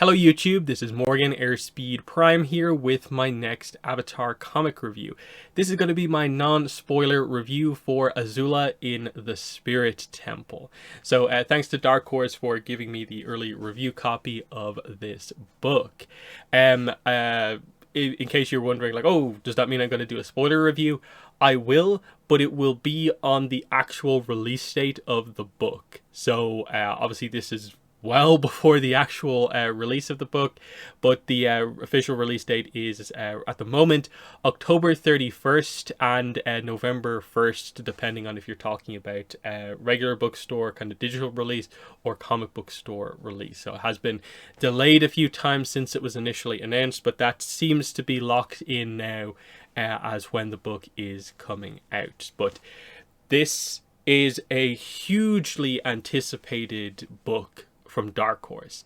Hello YouTube, this is Morgan Airspeed Prime here with my next Avatar comic review. This is going to be my non-spoiler review for Azula in the Spirit Temple. So thanks to Dark Horse for giving me the early review copy of this book. In case you're wondering, like, oh, does that mean I'm going to do a spoiler review? I will, but it will be on the actual release date of the book. So obviously this is well before the actual release of the book, but the official release date is at the moment October 31st and November 1st, depending on if you're talking about regular bookstore kind of digital release or comic book store release. So it has been delayed a few times since it was initially announced, but that seems to be locked in now as when the book is coming out. But this is a hugely anticipated book from Dark Horse,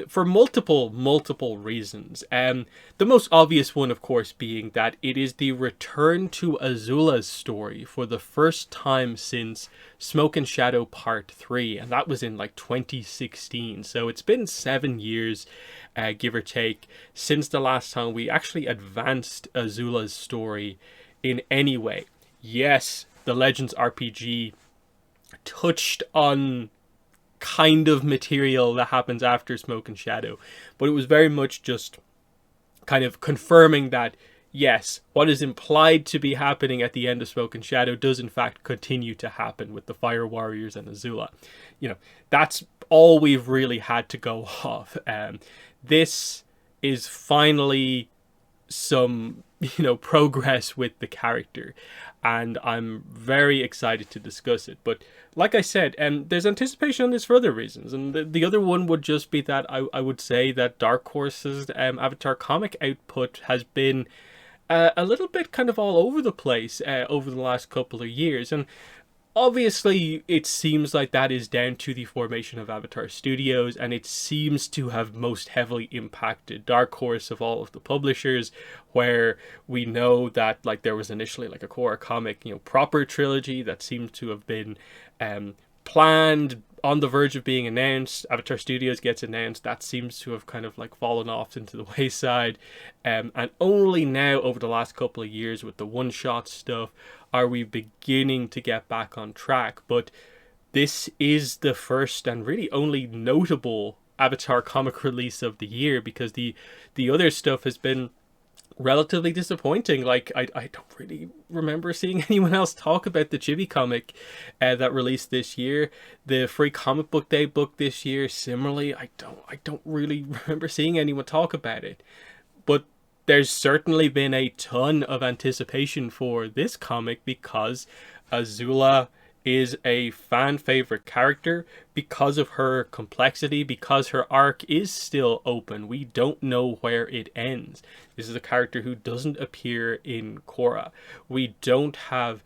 for multiple reasons. The most obvious one, of course, being that it is the return to Azula's story for the first time since Smoke and Shadow Part 3, and that was in like 2016. So it's been 7 years, give or take, since the last time we actually advanced Azula's story in any way. Yes, the Legends RPG touched on kind of material that happens after Smoke and Shadow, but it was very much just kind of confirming that yes, what is implied to be happening at the end of Smoke and Shadow does in fact continue to happen with the Fire Warriors and Azula. You know, that's all we've really had to go off. This is finally some, progress with the character, and I'm very excited to discuss it. But like I said, there's anticipation on this for other reasons, and the other one would just be that I would say that Dark Horse's Avatar comic output has been a little bit kind of all over the place over the last couple of years, and obviously it seems like that is down to the formation of Avatar Studios, and it seems to have most heavily impacted Dark Horse of all of the publishers, where we know that like there was initially like a core comic, proper trilogy that seems to have been planned, on the verge of being announced. Avatar Studios gets announced, that seems to have kind of like fallen off into the wayside, and only now over the last couple of years with the one-shot stuff are we beginning to get back on track. But this is the first and really only notable Avatar comic release of the year, because the other stuff has been relatively disappointing. Like I don't really remember seeing anyone else talk about the Chibi comic that released this year. The Free Comic Book Day book this year, similarly, I don't really remember seeing anyone talk about it. But there's certainly been a ton of anticipation for this comic because Azula is a fan favorite character because of her complexity, because her arc is still open. We don't know where it ends. This is a character who doesn't appear in Korra. We don't have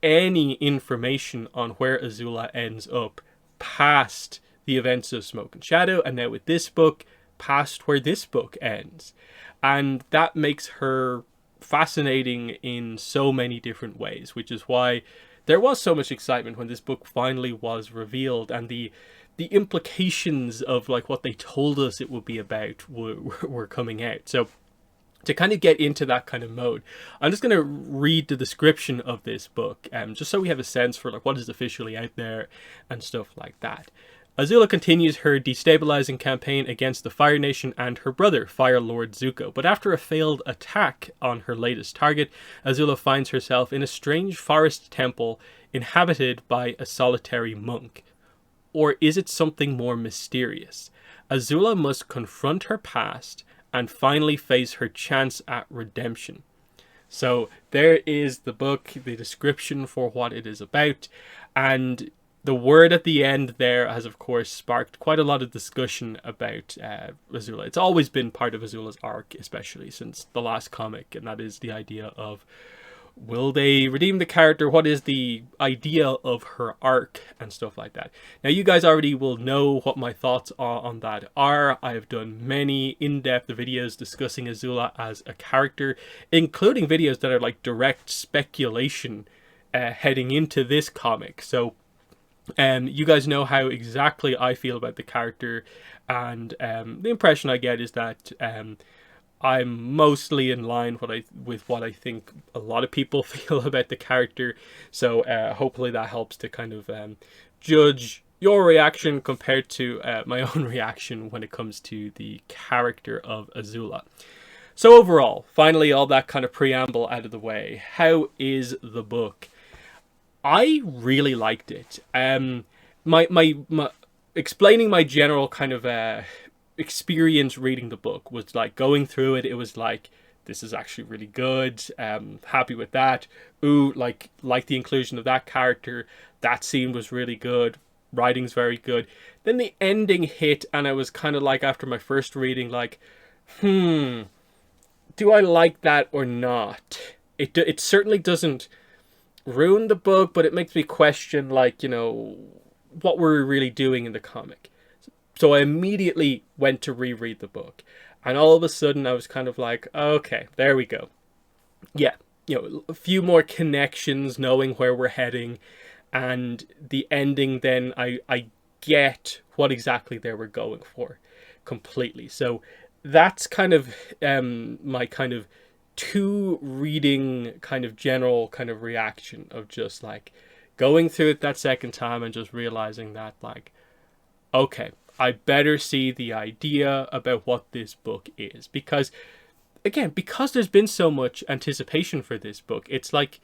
any information on where Azula ends up past the events of Smoke and Shadow, and now with this book, past where this book ends. And that makes her fascinating in so many different ways, which is why there was so much excitement when this book finally was revealed, and the implications of like what they told us it would be about were coming out. So to kind of get into that kind of mode, I'm just going to read the description of this book, just so we have a sense for like what is officially out there and stuff like that. Azula continues her destabilizing campaign against the Fire Nation and her brother, Fire Lord Zuko. But after a failed attack on her latest target, Azula finds herself in a strange forest temple inhabited by a solitary monk. Or is it something more mysterious? Azula must confront her past and finally face her chance at redemption. So there is the book, the description for what it is about, and the word at the end there has, of course, sparked quite a lot of discussion about Azula. It's always been part of Azula's arc, especially since the last comic, and that is the idea of, will they redeem the character? What is the idea of her arc and stuff like that? Now, you guys already will know what my thoughts on that are. I have done many in-depth videos discussing Azula as a character, including videos that are like direct speculation heading into this comic. So You guys know how exactly I feel about the character, and the impression I get is that I'm mostly in line with what I think a lot of people feel about the character. So hopefully that helps to kind of judge your reaction compared to my own reaction when it comes to the character of Azula. So overall, finally, all that kind of preamble out of the way, how is the book? I really liked it. My explaining my general kind of experience reading the book was like going through it. It was like, this is actually really good. Happy with that. Ooh, like the inclusion of that character. That scene was really good. Writing's very good. Then the ending hit, and I was kind of like, after my first reading, like, do I like that or not? It certainly doesn't ruin the book, but it makes me question, like, what we're really doing in the comic. So I immediately went to reread the book, and all of a sudden I was kind of like, okay, there we go. Yeah, a few more connections, knowing where we're heading, and the ending. Then I get what exactly they were going for, completely. So that's kind of my kind of two reading kind of general kind of reaction of just like going through it that second time and just realizing that, like, okay, I better see the idea about what this book is. Because, again, because there's been so much anticipation for this book, it's like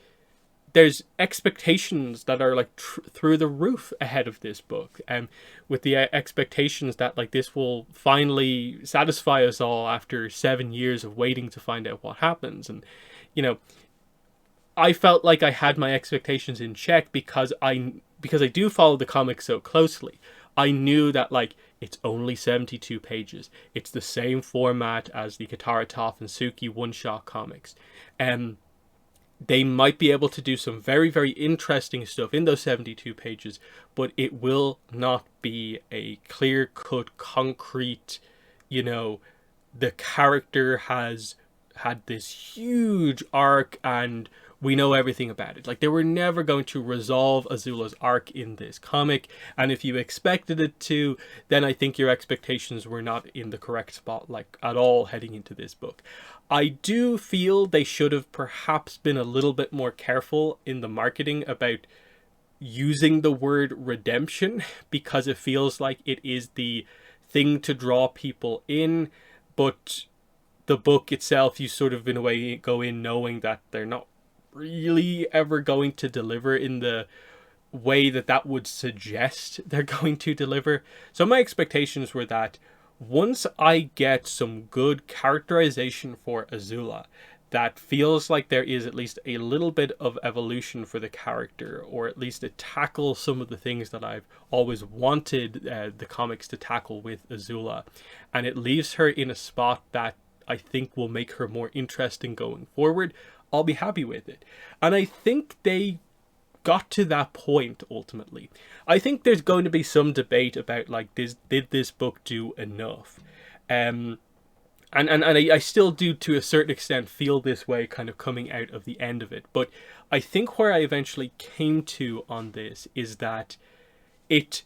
there's expectations that are like through the roof ahead of this book, and with the expectations that like this will finally satisfy us all after 7 years of waiting to find out what happens. And you know I felt like I had my expectations in check because I do follow the comic so closely. I knew that, like, it's only 72 pages. It's the same format as the Katara Toph and Suki one-shot comics. And they might be able to do some very, very interesting stuff in those 72 pages, but it will not be a clear-cut, concrete, the character has had this huge arc and we know everything about it. Like, they were never going to resolve Azula's arc in this comic, and if you expected it to, then I think your expectations were not in the correct spot, like, at all, heading into this book. I do feel they should have perhaps been a little bit more careful in the marketing about using the word redemption, because it feels like it is the thing to draw people in, but the book itself, you sort of in a way go in knowing that they're not really ever going to deliver in the way that would suggest they're going to deliver. So my expectations were that once I get some good characterization for Azula that feels like there is at least a little bit of evolution for the character, or at least it tackles some of the things that I've always wanted the comics to tackle with Azula, and it leaves her in a spot that I think will make her more interesting going forward, I'll be happy with it. And I think they got to that point ultimately. I think there's going to be some debate about, like, did this book do enough? And I still do, to a certain extent, feel this way kind of coming out of the end of it. But I think where I eventually came to on this is that it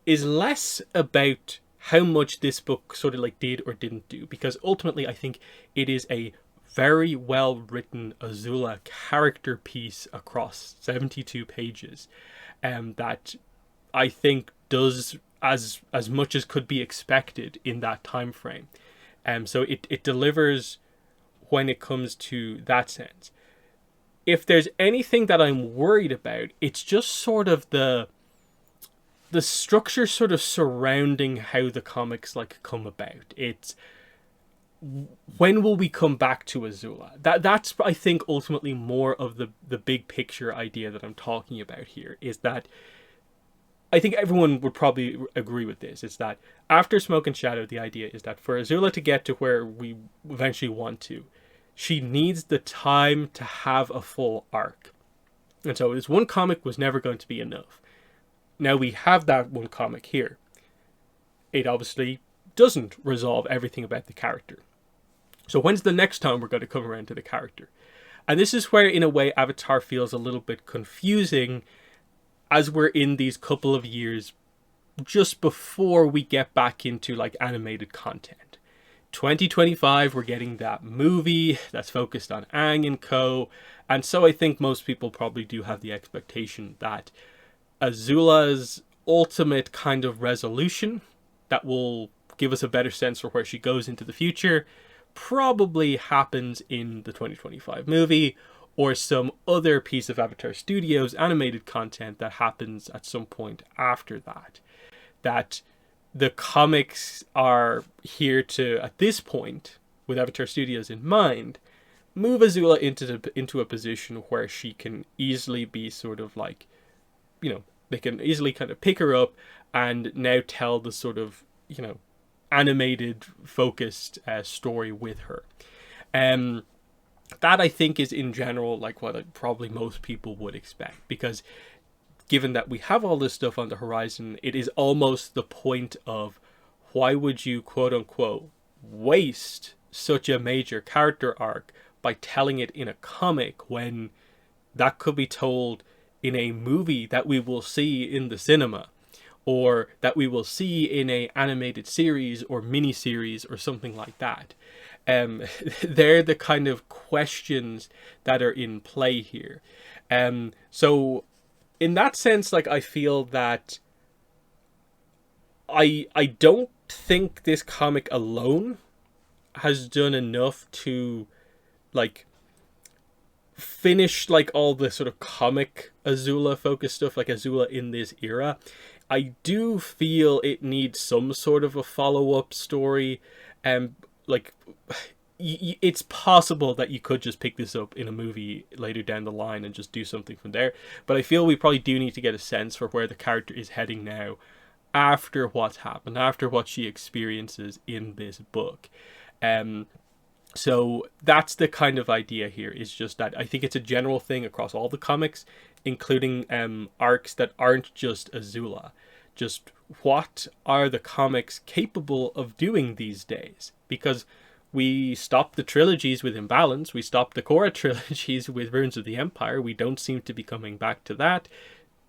is less about how much this book sort of like did or didn't do, because ultimately I think it is a very well written Azula character piece across 72 pages, that I think does as much as could be expected in that time frame. So it delivers when it comes to that sense. If there's anything that I'm worried about, it's just sort of the structure sort of surrounding how the comics like come about. It's when will we come back to Azula? That's I think ultimately more of the big picture idea that I'm talking about here, is that I think everyone would probably agree with this. It's that after Smoke and Shadow, the idea is that for Azula to get to where we eventually want to, she needs the time to have a full arc. And so this one comic was never going to be enough. Now we have that one comic here. It obviously doesn't resolve everything about the character. So when's the next time we're going to come around to the character? And this is where, in a way, Avatar feels a little bit confusing as we're in these couple of years just before we get back into like animated content. 2025, we're getting that movie that's focused on Aang and co. And so I think most people probably do have the expectation that Azula's ultimate kind of resolution that will give us a better sense for where she goes into the future probably happens in the 2025 movie, or some other piece of Avatar Studios animated content that happens at some point after that. That the comics are here to, at this point, with Avatar Studios in mind, move Azula into a position where she can easily be sort of like, they can easily kind of pick her up and now tell the sort of, animated, focused story with her. That I think is in general like what probably most people would expect, because given that we have all this stuff on the horizon, it is almost the point of why would you quote unquote waste such a major character arc by telling it in a comic when that could be told in a movie that we will see in the cinema, or that we will see in a animated series or mini-series or something like that. They're the kind of questions that are in play here. So in that sense, like, I feel that I don't think this comic alone has done enough to like finish like all the sort of comic Azula focused stuff, like Azula in this era. I do feel it needs some sort of a follow-up story, and like it's possible that you could just pick this up in a movie later down the line and just do something from there, but I feel we probably do need to get a sense for where the character is heading now after what's happened, after what she experiences in this book. So that's the kind of idea here, is just that I think it's a general thing across all the comics, including arcs that aren't just Azula. Just what are the comics capable of doing these days? Because we stopped the trilogies with Imbalance, we stopped the Korra trilogies with Ruins of the Empire, we don't seem to be coming back to that,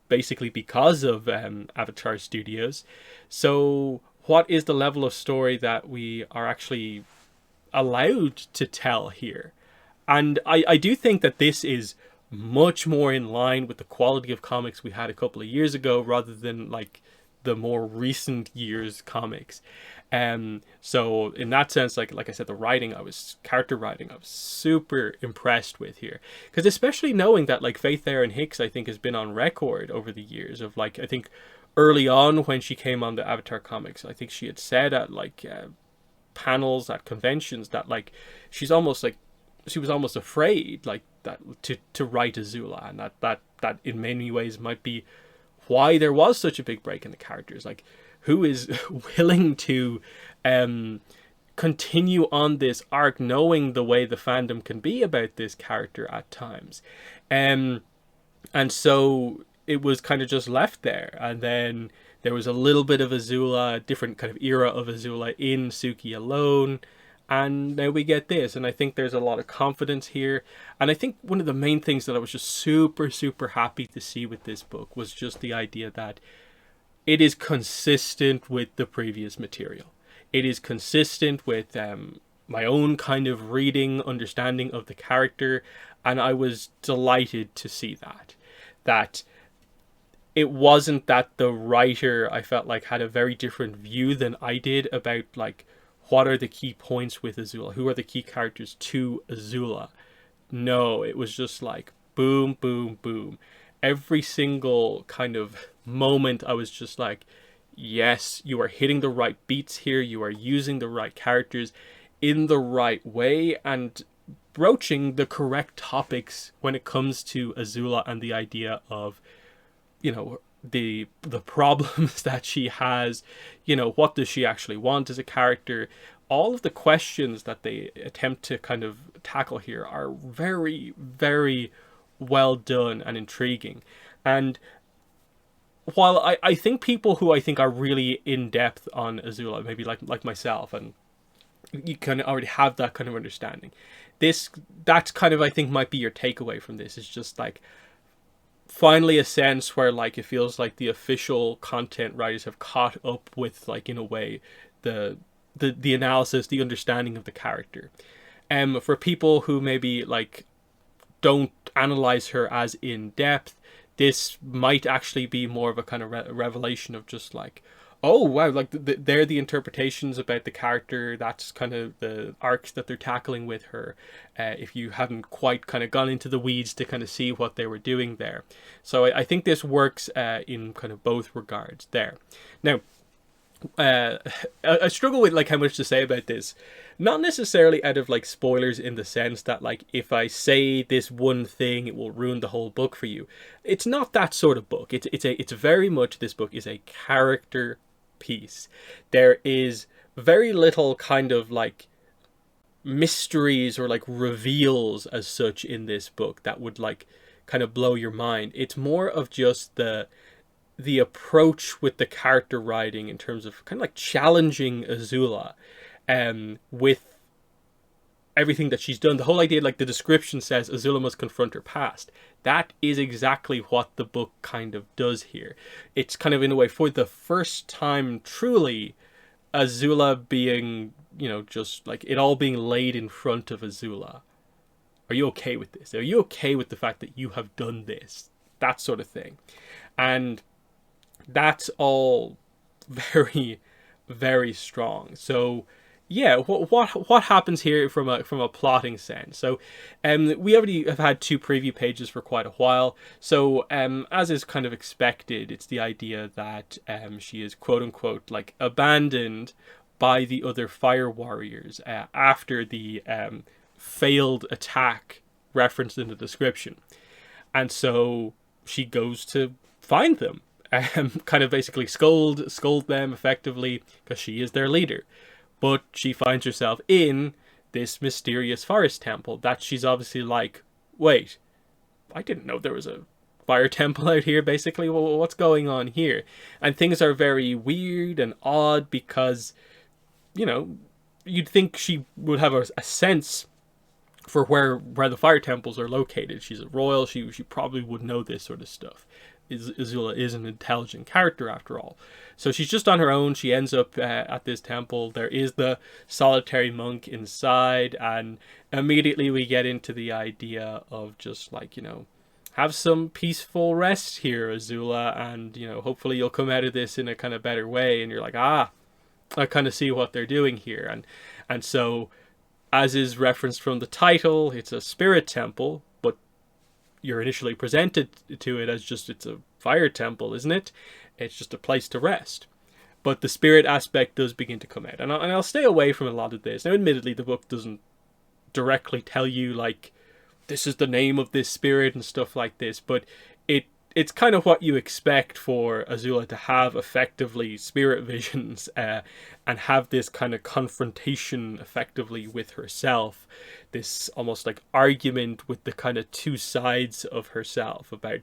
basically because of Avatar Studios. So what is the level of story that we are actually allowed to tell here? And I do think that this is much more in line with the quality of comics we had a couple of years ago, rather than like the more recent years comics. So in that sense, like I said, character writing, I was super impressed with here, because especially knowing that like Faith Erin Hicks, I think, has been on record over the years of like, I think early on when she came on the Avatar comics, I think she had said at like panels at conventions that like she was almost afraid like that to write Azula, and that in many ways might be why there was such a big break in the characters. Like, who is willing to continue on this arc knowing the way the fandom can be about this character at times? And so it was kind of just left there, and then there was a little bit of Azula, a different kind of era of Azula in Suki alone, and now we get this, and I think there's a lot of confidence here. And I think one of the main things that I was just super, super happy to see with this book was just the idea that it is consistent with the previous material. It is consistent with my own kind of reading, understanding of the character, and I was delighted to see that it wasn't that the writer, I felt like, had a very different view than I did about like what are the key points with Azula, who are the key characters to Azula. No, it was just like boom, boom, boom. Every single kind of moment I was just like, yes, you are hitting the right beats here, you are using the right characters in the right way, and broaching the correct topics when it comes to Azula and the idea of, the problems that she has, what does she actually want as a character. All of the questions that they attempt to kind of tackle here are very, very well done and intriguing. And while I think people who I think are really in depth on Azula, maybe like myself, and you kind of already have that kind of understanding, that's kind of, I think, might be your takeaway from this, is just like, finally a sense where like it feels like the official content writers have caught up with, like, in a way, the the analysis, the understanding of the character. For people who maybe like don't analyze her as in depth, this might actually be more of a kind of revelation of just like, oh wow, like they're the interpretations about the character. That's kind of the arcs that they're tackling with her. If you haven't quite kind of gone into the weeds to kind of see what they were doing there, so I think this works in kind of both regards there. Now, I struggle with like how much to say about this. Not necessarily out of like spoilers in the sense that like if I say this one thing it will ruin the whole book for you. It's not that sort of book. It's very much, this book is a character piece. There is very little kind of like mysteries or like reveals as such in this book that would like kind of blow your mind. It's more of just the approach with the character writing in terms of kind of like challenging Azula with everything that she's done. The whole idea, like the description says, Azula must confront her past. That is exactly what the book kind of does here. It's kind of, in a way, for the first time, truly, Azula being, you know, just like it all being laid in front of Azula. Are you okay with this? Are you okay with the fact that you have done this? That sort of thing. And that's all very, very strong. So yeah, what happens here from a plotting sense? So, we already have had 2 preview pages for quite a while. So, as is kind of expected, it's the idea that she is quote unquote like abandoned by the other fire warriors after the failed attack referenced in the description, and so she goes to find them. Kind of basically scold them effectively because she is their leader. But she finds herself in this mysterious forest temple that she's obviously like, wait, I didn't know there was a fire temple out here, basically. Well, what's going on here? And things are very weird and odd because, you know, you'd think she would have a sense for where the fire temples are located. She's a royal. She probably would know this sort of stuff. Azula is an intelligent character after all. So she's just on her own. She ends up at this temple. There is the solitary monk inside, and immediately we get into the idea of just like, you know, have some peaceful rest here, Azula, and, you know, hopefully you'll come out of this in a kind of better way. And you're like, I kind of see what they're doing here. And so, as is referenced from the title, it's a spirit temple, but you're initially presented to it as just, it's a fire temple, isn't it? It's just a place to rest. But the spirit aspect does begin to come out. And I'll stay away from a lot of this. Now, admittedly, the book doesn't directly tell you, like, this is the name of this spirit and stuff like this, but it's kind of what you expect for Azula to have, effectively, spirit visions, and have this kind of confrontation, effectively, with herself. This almost like argument with the kind of 2 sides of herself, about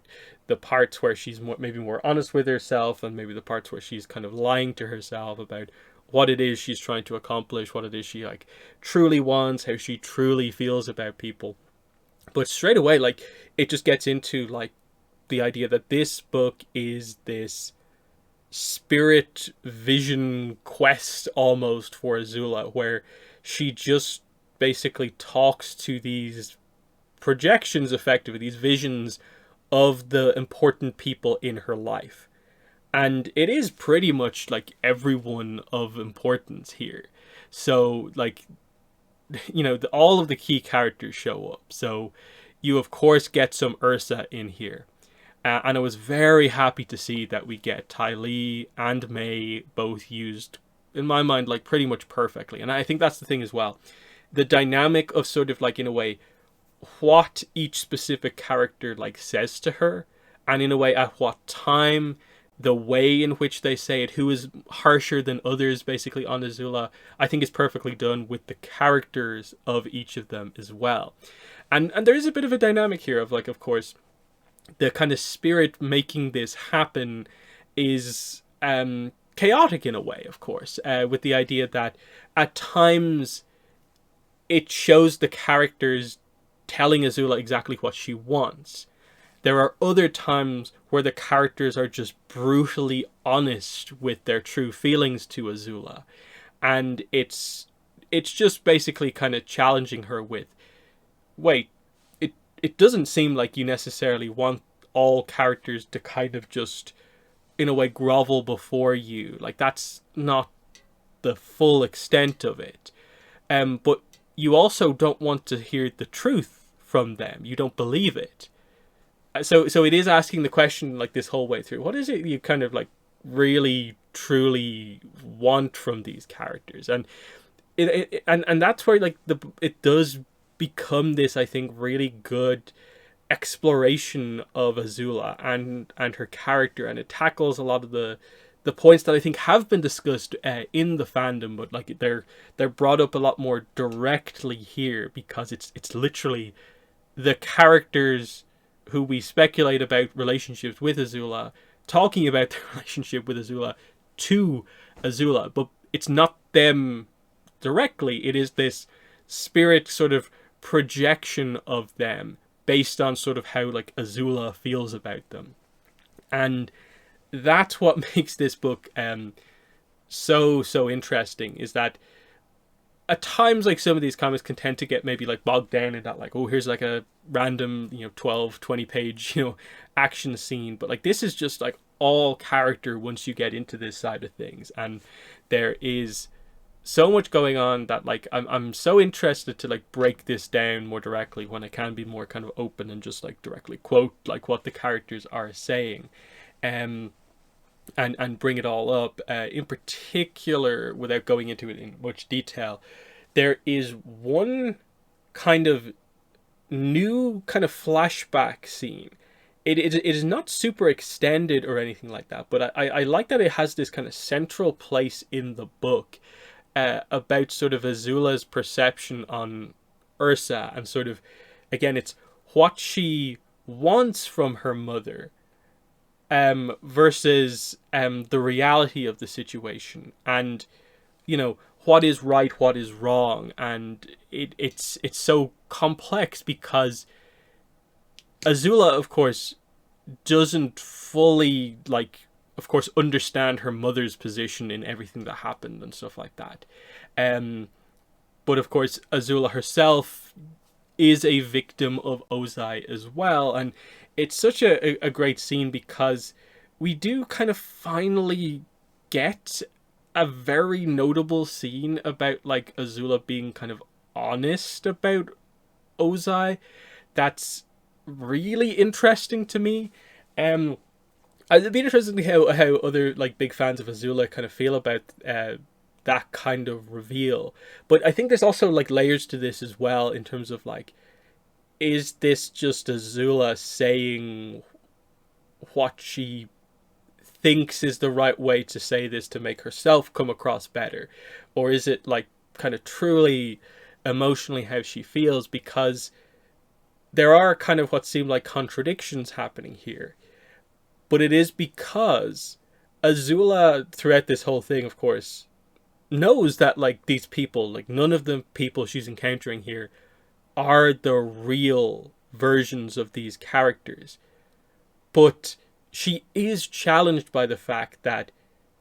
the parts where she's maybe more honest with herself, and maybe the parts where she's kind of lying to herself about what it is she's trying to accomplish, what it is she like truly wants, how she truly feels about people. But straight away, like, it just gets into like the idea that this book is this spirit vision quest almost for Azula, where she just basically talks to these projections, effectively, these visions of the important people in her life. And it is pretty much like everyone of importance here. So, like, you know, all of the key characters show up. So you, of course, get some Ursa in here. And I was very happy to see that we get Ty Lee and May both used, in my mind, like pretty much perfectly. And I think that's the thing as well. The dynamic of sort of like, in a way, what each specific character like says to her, and in a way at what time, the way in which they say it, who is harsher than others basically on Azula, I think is perfectly done with the characters of each of them as well. And there is a bit of a dynamic here of like, of course, the kind of spirit making this happen is chaotic in a way, of course, with the idea that at times it shows the characters telling Azula exactly what she wants. There are other times where the characters are just brutally honest with their true feelings to Azula, and it's just basically kind of challenging her with, wait, it doesn't seem like you necessarily want all characters to kind of just in a way grovel before you. Like, that's not the full extent of it. But you also don't want to hear the truth from them. You don't believe it. So it is asking the question, like, this whole way through, what is it you kind of like really truly want from these characters? And and that's where like it does become this, I think, really good exploration of Azula and her character, and it tackles a lot of the points that I think have been discussed in the fandom, but like they're brought up a lot more directly here, because it's literally the characters who we speculate about relationships with Azula talking about their relationship with Azula to Azula, but it's not them directly. It is this spirit sort of projection of them based on sort of how like Azula feels about them. And that's what makes this book so interesting, is that at times like some of these comics can tend to get maybe like bogged down in that, like, oh, here's like a random 12-20 page action scene, but like this is just like all character once you get into this side of things, and there is so much going on that like I'm so interested to like break this down more directly when I can be more kind of open and just like directly quote like what the characters are saying, and bring it all up. In particular, without going into it in much detail, there is one kind of new kind of flashback scene. It is not super extended or anything like that, but I like that it has this kind of central place in the book, about sort of Azula's perception on Ursa, and sort of, again, it's what she wants from her mother, versus the reality of the situation, and what is right, what is wrong, and it's so complex because Azula, of course, doesn't fully like, of course, understand her mother's position in everything that happened and stuff like that. But of course, Azula herself is a victim of Ozai as well, and it's such a great scene because we do kind of finally get a very notable scene about like Azula being kind of honest about Ozai. That's really interesting to me. It'd be interesting to how other like big fans of Azula kind of feel about that kind of reveal. But I think there's also like layers to this as well, in terms of like, is this just Azula saying what she thinks is the right way to say this to make herself come across better, or is it like kind of truly emotionally how she feels? Because there are kind of what seem like contradictions happening here, but it is because Azula throughout this whole thing, of course, knows that like these people, like none of the people she's encountering here are the real versions of these characters. But she is challenged by the fact that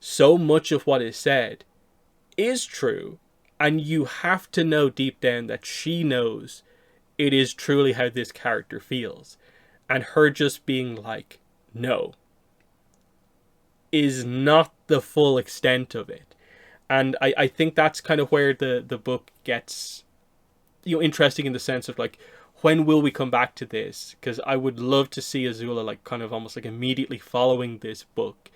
so much of what is said is true, and you have to know deep down that she knows it is truly how this character feels. And her just being like, no, is not the full extent of it. And I think that's kind of where the book gets interesting, in the sense of like, when will we come back to this? Because I would love to see Azula like kind of almost like immediately following this book,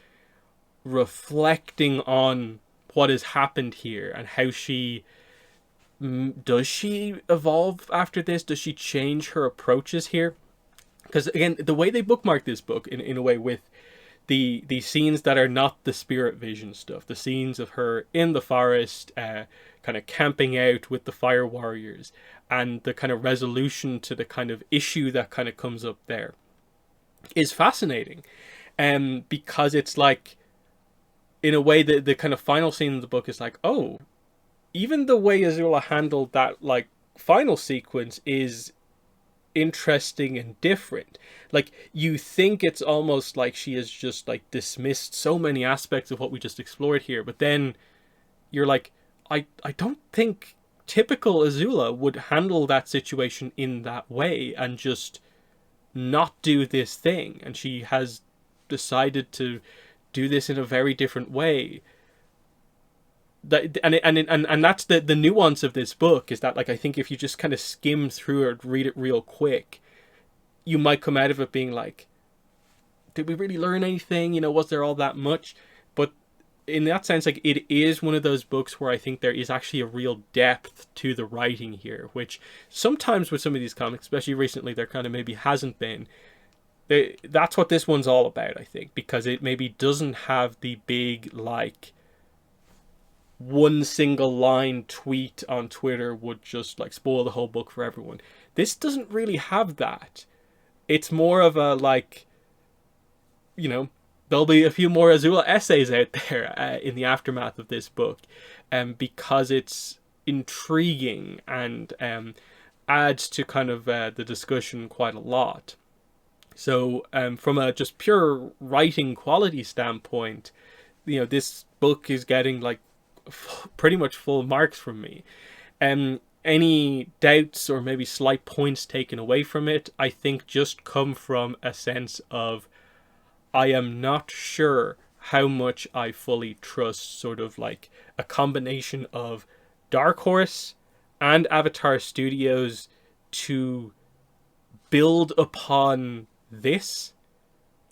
reflecting on what has happened here and how she does she evolve after this? Does she change her approaches here? Because again, the way they bookmark this book in a way with the scenes that are not the spirit vision stuff, the scenes of her in the forest, kind of camping out with the fire warriors, and the kind of resolution to the kind of issue that kind of comes up there, is fascinating. Because it's like, in a way, the kind of final scene in the book is like, oh, even the way Azula handled that like final sequence is interesting and different. Like, you think it's almost like she has just like dismissed so many aspects of what we just explored here, but then you're like, I don't think typical Azula would handle that situation in that way and just not do this thing. And she has decided to do this in a very different way. And that's the nuance of this book, is that, like, I think if you just kind of skim through it, read it real quick, you might come out of it being like, did we really learn anything? Was there all that much? But in that sense, like, it is one of those books where I think there is actually a real depth to the writing here, which sometimes with some of these comics, especially recently, there kind of maybe hasn't been. That's what this one's all about, I think, because it maybe doesn't have the big, like, one single line tweet on Twitter would just like spoil the whole book for everyone. This doesn't really have that. It's more of a, like, there'll be a few more Azula essays out there in the aftermath of this book, because it's intriguing and adds to kind of the discussion quite a lot. So from a just pure writing quality standpoint, this book is getting like pretty much full marks from me. Any doubts or maybe slight points taken away from it, I think, just come from a sense of, I am not sure how much I fully trust sort of like a combination of Dark Horse and Avatar Studios to build upon this,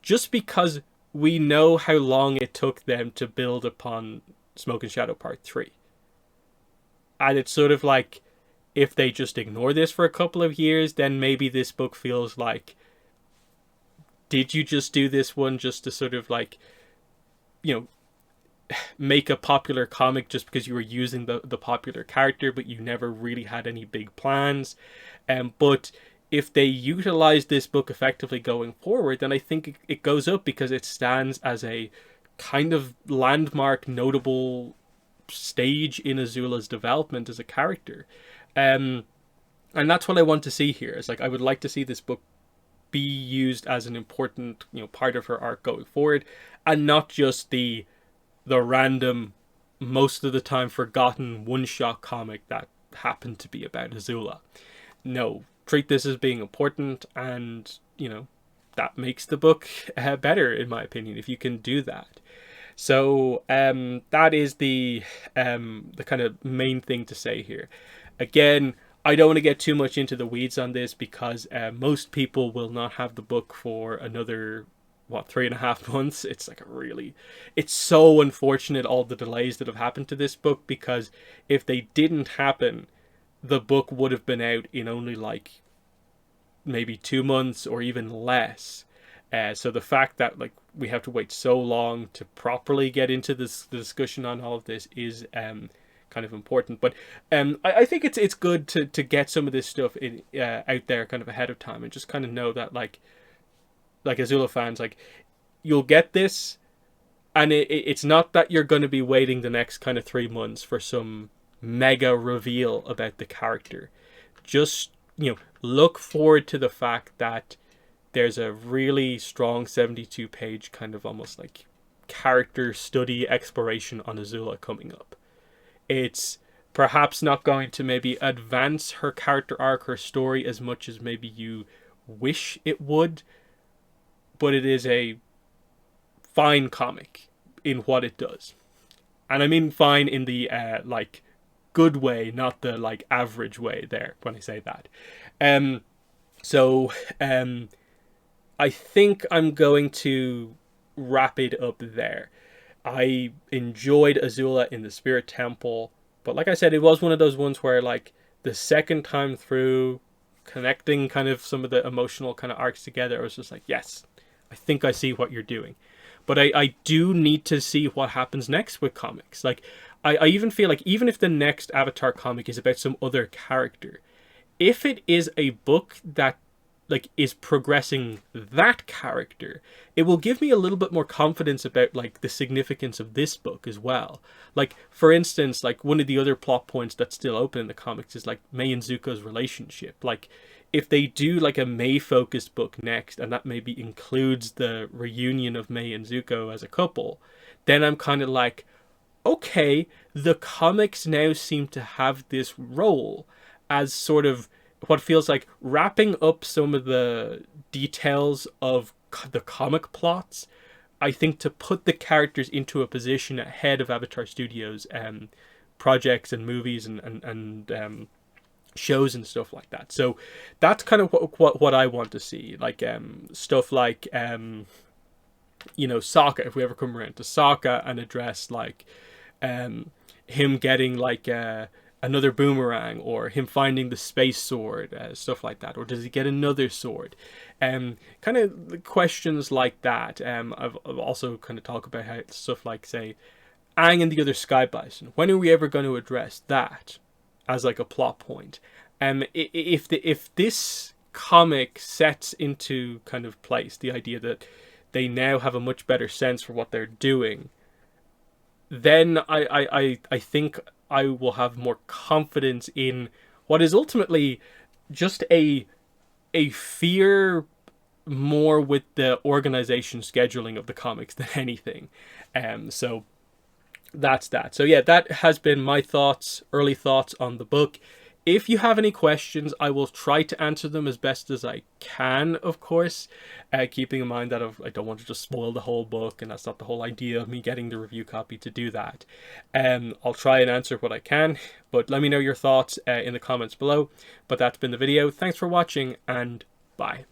just because we know how long it took them to build upon Smoke and Shadow Part 3. And it's sort of like, if they just ignore this for a couple of years, then maybe this book feels like, did you just do this one just to sort of like, make a popular comic just because you were using the popular character, but you never really had any big plans? But if they utilize this book effectively going forward, then I think it goes up, because it stands as a kind of landmark, notable stage in Azula's development as a character. And that's what I want to see here. It's like, I would like to see this book be used as an important, part of her arc going forward, and not just the random, most of the time forgotten one-shot comic that happened to be about Azula. No, treat this as being important, and that makes the book better, in my opinion, if you can do that. So that is the kind of main thing to say here. Again, I don't want to get too much into the weeds on this, because most people will not have the book for another 3.5 months. It's like it's so unfortunate, all the delays that have happened to this book, because if they didn't happen, the book would have been out in only like maybe 2 months or even less. So the fact that like we have to wait so long to properly get into the discussion on all of this is kind of important. But I think it's good to get some of this stuff out there kind of ahead of time, and just kind of know that like Azula fans, like, you'll get this, and it's not that you're going to be waiting the next kind of 3 months for some mega reveal about the character. Just look forward to the fact that there's a really strong 72-page kind of almost like character study exploration on Azula coming up. It's perhaps not going to maybe advance her character arc, her story, as much as maybe you wish it would, but it is a fine comic in what it does. And I mean fine in the like good way, not the like average way there when I say that. So I think I'm going to wrap it up there. I enjoyed Azula in the Spirit Temple, but like I said, it was one of those ones where like the second time through, connecting kind of some of the emotional kind of arcs together, I was just like, yes, I think I see what you're doing. But I do need to see what happens next with comics. Like, I even feel like, even if the next Avatar comic is about some other character, if it is a book that like is progressing that character, it will give me a little bit more confidence about like the significance of this book as well. Like for instance, like one of the other plot points that's still open in the comics is like Mei and Zuko's relationship. Like if they do like a Mei focused book next, and that maybe includes the reunion of Mei and Zuko as a couple, then I'm kind of like, okay, the comics now seem to have this role as sort of what feels like wrapping up some of the details of the comic plots. I think to put the characters into a position ahead of Avatar Studios projects and movies and shows and stuff like that. So that's kind of what I want to see, like stuff like you know, Sokka, if we ever come around to Sokka and address like him getting like another boomerang, or him finding the space sword, stuff like that, or does he get another sword? Kind of questions like that. I've also kind of talked about how stuff like, say, Aang and the other Sky Bison. When are we ever going to address that as like a plot point? If this comic sets into kind of place the idea that they now have a much better sense for what they're doing, then I think I will have more confidence in what is ultimately just a fear more with the organization scheduling of the comics than anything. So that's that. So yeah, that has been my thoughts, early thoughts on the book. If you have any questions, I will try to answer them as best as I can, of course, keeping in mind that I don't want to just spoil the whole book, and that's not the whole idea of me getting the review copy to do that. I'll try and answer what I can, but let me know your thoughts in the comments below. But that's been the video. Thanks for watching, and bye.